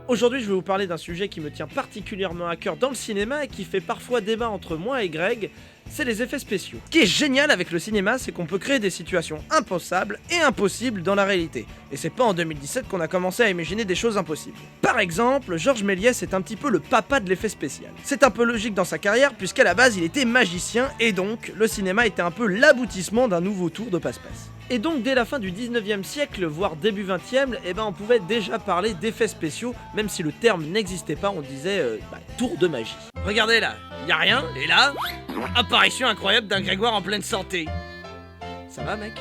Aujourd'hui, je vais vous parler d'un sujet qui me tient particulièrement à cœur dans le cinéma et qui fait parfois débat entre moi et Greg, c'est les effets spéciaux. Ce qui est génial avec le cinéma, c'est qu'on peut créer des situations impensables et impossibles dans la réalité. Et c'est pas en 2017 qu'on a commencé à imaginer des choses impossibles. Par exemple, Georges Méliès est un petit peu le papa de l'effet spécial. C'est un peu logique dans sa carrière puisqu'à la base il était magicien et donc le cinéma était un peu l'aboutissement d'un nouveau tour de passe-passe. Et donc dès la fin du 19e siècle, voire début 20e, on pouvait déjà parler d'effets spéciaux, même si le terme n'existait pas, on disait tour de magie. Regardez là, y a rien, et là, apparition incroyable d'un Grégoire en pleine santé. Ça va mec ?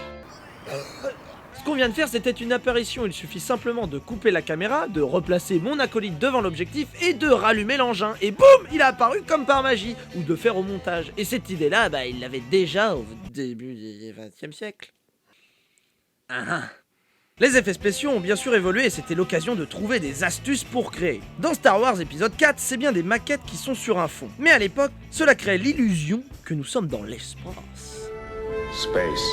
Ce qu'on vient de faire, c'était une apparition, il suffit simplement de couper la caméra, de replacer mon acolyte devant l'objectif et de rallumer l'engin. Et boum, il a apparu comme par magie, ou de faire au montage. Et cette idée-là, il l'avait déjà au début du 20e siècle. Les effets spéciaux ont bien sûr évolué et c'était l'occasion de trouver des astuces pour créer. Dans Star Wars épisode 4, c'est bien des maquettes qui sont sur un fond. Mais à l'époque, cela crée l'illusion que nous sommes dans l'espace. Space,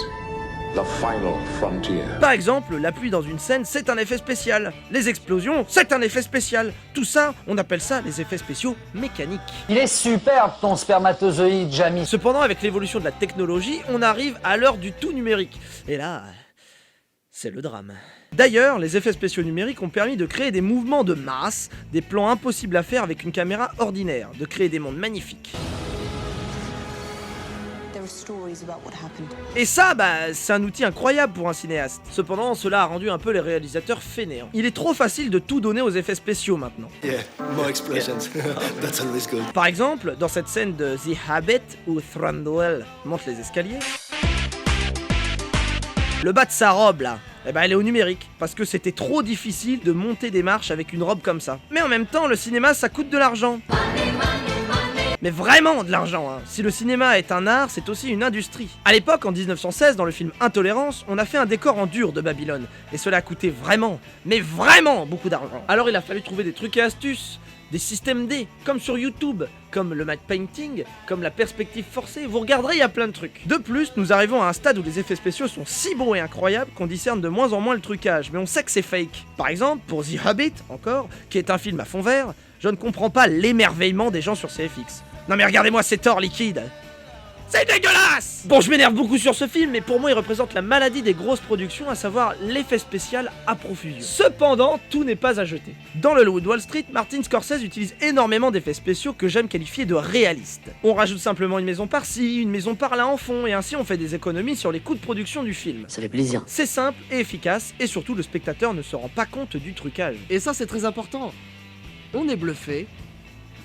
the final frontier. Par exemple, la pluie dans une scène, c'est un effet spécial. Les explosions, c'est un effet spécial. Tout ça, on appelle ça les effets spéciaux mécaniques. Il est superbe ton spermatozoïde, Jamie. Cependant, avec l'évolution de la technologie, on arrive à l'heure du tout numérique. Et là, c'est le drame. D'ailleurs, les effets spéciaux numériques ont permis de créer des mouvements de masse, des plans impossibles à faire avec une caméra ordinaire, de créer des mondes magnifiques. Et ça, c'est un outil incroyable pour un cinéaste. Cependant, cela a rendu un peu les réalisateurs fainéants. Il est trop facile de tout donner aux effets spéciaux maintenant. Yeah, more explosions. That's always good. Par exemple, dans cette scène de The Habit où Thranduil monte les escaliers, le bas de sa robe là, elle est au numérique, parce que c'était trop difficile de monter des marches avec une robe comme ça. Mais en même temps, le cinéma ça coûte de l'argent. Mais vraiment de l'argent, hein. Si le cinéma est un art, c'est aussi une industrie. À l'époque, en 1916, dans le film Intolérance, on a fait un décor en dur de Babylone. Et cela a coûté vraiment, mais vraiment beaucoup d'argent. Alors il a fallu trouver des trucs et astuces, des systèmes D, comme sur YouTube, comme le matte painting, comme la perspective forcée, vous regarderez, il y a plein de trucs. De plus, nous arrivons à un stade où les effets spéciaux sont si beaux et incroyables qu'on discerne de moins en moins le trucage, mais on sait que c'est fake. Par exemple, pour The Hobbit, encore, qui est un film à fond vert, je ne comprends pas l'émerveillement des gens sur CFX. Non mais regardez-moi cet or liquide. C'est dégueulasse! Bon, je m'énerve beaucoup sur ce film, mais pour moi il représente la maladie des grosses productions, à savoir l'effet spécial à profusion. Cependant, tout n'est pas à jeter. Dans le Loup de Wall Street, Martin Scorsese utilise énormément d'effets spéciaux que j'aime qualifier de réalistes. On rajoute simplement une maison par-ci, une maison par-là en fond, et ainsi on fait des économies sur les coûts de production du film. Ça fait plaisir. C'est simple et efficace, et surtout le spectateur ne se rend pas compte du trucage. Et ça c'est très important. On est bluffé,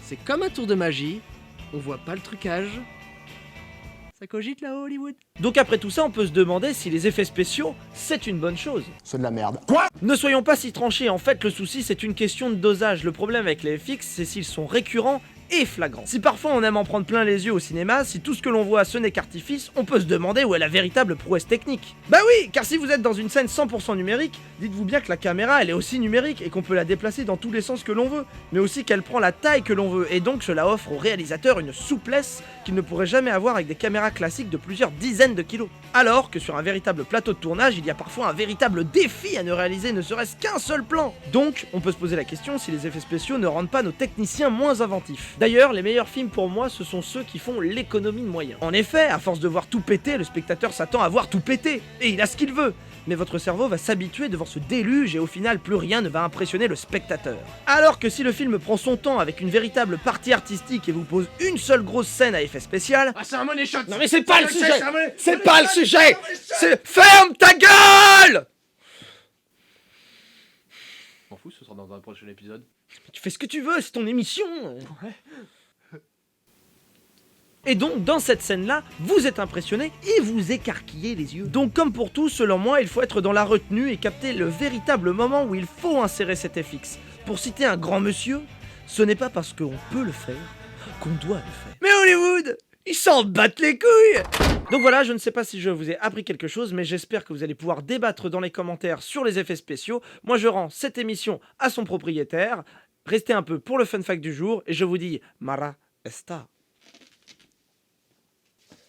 c'est comme un tour de magie, on voit pas le trucage. Ça cogite là-haut, Hollywood. Donc après tout ça, on peut se demander si les effets spéciaux, c'est une bonne chose. C'est de la merde. Ne soyons pas si tranchés, en fait le souci c'est une question de dosage. Le problème avec les FX, c'est s'ils sont récurrents et flagrants. Si parfois on aime en prendre plein les yeux au cinéma, si tout ce que l'on voit ce n'est qu'artifice, on peut se demander où est la véritable prouesse technique. Bah oui, car si vous êtes dans une scène 100% numérique, dites-vous bien que la caméra elle est aussi numérique et qu'on peut la déplacer dans tous les sens que l'on veut, mais aussi qu'elle prend la taille que l'on veut, et donc cela offre au réalisateur une souplesse qu'il ne pourrait jamais avoir avec des caméras classiques de plusieurs dizaines de kilos. Alors que sur un véritable plateau de tournage, il y a parfois un véritable défi à ne réaliser ne serait-ce qu'un seul plan. Donc, on peut se poser la question si les effets spéciaux ne rendent pas nos techniciens moins inventifs. D'ailleurs, les meilleurs films pour moi, ce sont ceux qui font l'économie de moyens. En effet, à force de voir tout péter, le spectateur s'attend à voir tout péter, et il a ce qu'il veut. Mais votre cerveau va s'habituer devant ce déluge et au final plus rien ne va impressionner le spectateur. Alors que si le film prend son temps avec une véritable partie artistique et vous pose une seule grosse scène à effet spécial... Ah, c'est un money shot. Non mais c'est pas le sujet! C'est money pas le shot. sujet! C'est... Ferme ta gueule! M'en fous, ce sera dans un prochain épisode. Tu fais ce que tu veux, c'est ton émission. Et donc, dans cette scène-là, vous êtes impressionné et vous écarquillez les yeux. Donc, comme pour tout, selon moi, il faut être dans la retenue et capter le véritable moment où il faut insérer cet FX. Pour citer un grand monsieur, ce n'est pas parce qu'on peut le faire qu'on doit le faire. Mais Hollywood, ils s'en battent les couilles! Donc voilà, je ne sais pas si je vous ai appris quelque chose, mais j'espère que vous allez pouvoir débattre dans les commentaires sur les effets spéciaux. Moi, je rends cette émission à son propriétaire. Restez un peu pour le fun fact du jour, et je vous dis Mara Esta.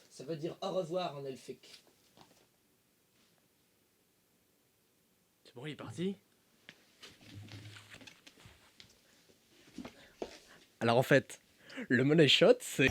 Ça veut dire au revoir en elfique. C'est bon, il est parti. Alors en fait, le money shot, c'est...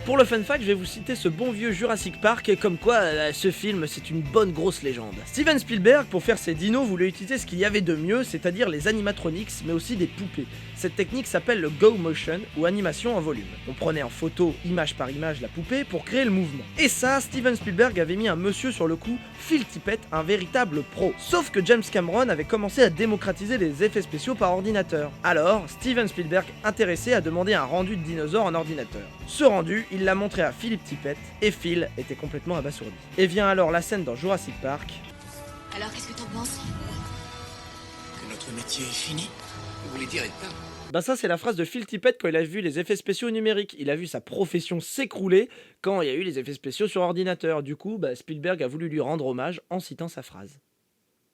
Pour le fun fact, je vais vous citer ce bon vieux Jurassic Park, et comme quoi ce film c'est une bonne grosse légende. Steven Spielberg, pour faire ses dinos, voulait utiliser ce qu'il y avait de mieux, c'est-à-dire les animatronics, mais aussi des poupées. Cette technique s'appelle le Go Motion, ou animation en volume. On prenait en photo, image par image, la poupée pour créer le mouvement. Et ça, Steven Spielberg avait mis un monsieur sur le coup, Phil Tippett, un véritable pro. Sauf que James Cameron avait commencé à démocratiser les effets spéciaux par ordinateur. Alors, Steven Spielberg, intéressé, a demandé un rendu de dinosaure en ordinateur. Ce rendu, il l'a montré à Philip Tippett, et Phil était complètement abasourdi. Et vient alors la scène dans Jurassic Park. Alors, qu'est-ce que t'en penses? Que notre métier est fini? Vous voulez dire éteint? Bah ça c'est la phrase de Phil Tippett quand il a vu les effets spéciaux numériques. Il a vu sa profession s'écrouler quand il y a eu les effets spéciaux sur ordinateur. Du coup, Spielberg a voulu lui rendre hommage en citant sa phrase.